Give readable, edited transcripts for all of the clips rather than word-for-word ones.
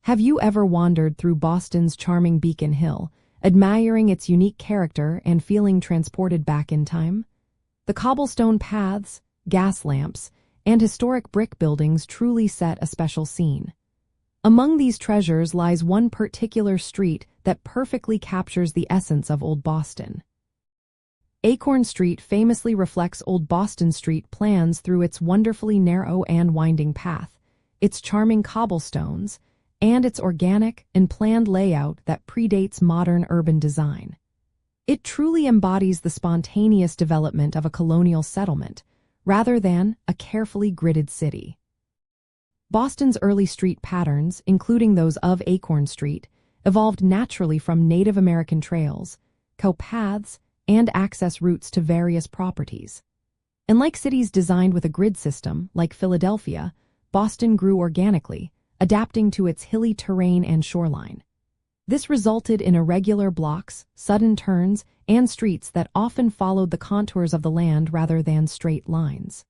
Have you ever wandered through Boston's charming Beacon Hill, admiring its unique character and feeling transported back in time? The cobblestone paths, gas lamps, and historic brick buildings truly set a special scene. Among these treasures lies one particular street that perfectly captures the essence of Old Boston. Acorn Street famously reflects Old Boston Street plans through its wonderfully narrow and winding path, its charming cobblestones, and its organic and planned layout that predates modern urban design. It truly embodies the spontaneous development of a colonial settlement, rather than a carefully gridded city. Boston's early street patterns, including those of Acorn Street, evolved naturally from Native American trails, cowpaths, and access routes to various properties. Unlike cities designed with a grid system, like Philadelphia, Boston grew organically, adapting to its hilly terrain and shoreline. This resulted in irregular blocks, sudden turns, and streets that often followed the contours of the land rather than straight lines.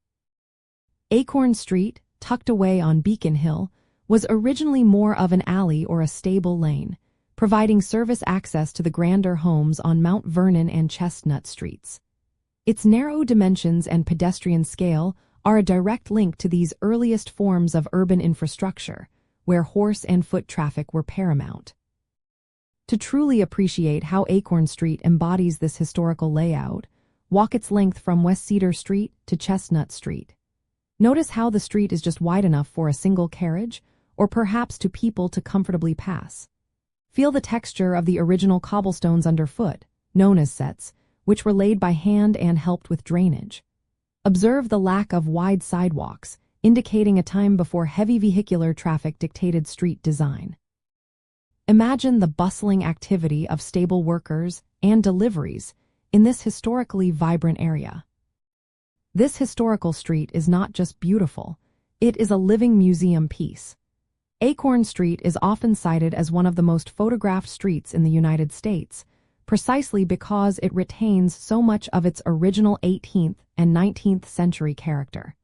Acorn Street, tucked away on Beacon Hill, was originally more of an alley or a stable lane, providing service access to the grander homes on Mount Vernon and Chestnut Streets. Its narrow dimensions and pedestrian scale are a direct link to these earliest forms of urban infrastructure, where horse and foot traffic were paramount. To truly appreciate how Acorn Street embodies this historical layout, walk its length from West Cedar Street to Chestnut Street. Notice how the street is just wide enough for a single carriage, or perhaps two people to comfortably pass. Feel the texture of the original cobblestones underfoot, known as sets, which were laid by hand and helped with drainage. Observe the lack of wide sidewalks, indicating a time before heavy vehicular traffic dictated street design. Imagine the bustling activity of stable workers and deliveries in this historically vibrant area. This historical street is not just beautiful, it is a living museum piece. Acorn Street is often cited as one of the most photographed streets in the United States, precisely because it retains so much of its original 18th and 19th century character.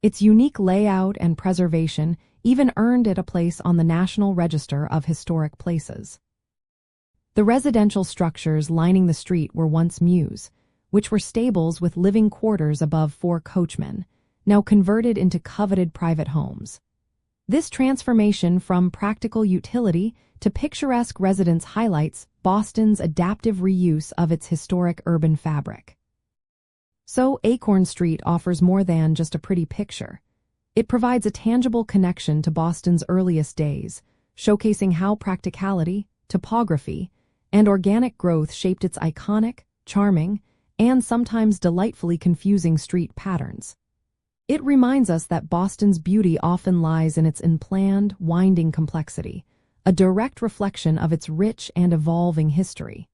Its unique layout and preservation even earned it a place on the National Register of Historic Places. The residential structures lining the street were once mews, which were stables with living quarters above 4 coachmen, now converted into coveted private homes. This transformation from practical utility to picturesque residence highlights Boston's adaptive reuse of its historic urban fabric. So Acorn Street offers more than just a pretty picture. It provides a tangible connection to Boston's earliest days, showcasing how practicality, topography, and organic growth shaped its iconic, charming, and sometimes delightfully confusing street patterns. It reminds us that Boston's beauty often lies in its unplanned, winding complexity, a direct reflection of its rich and evolving history.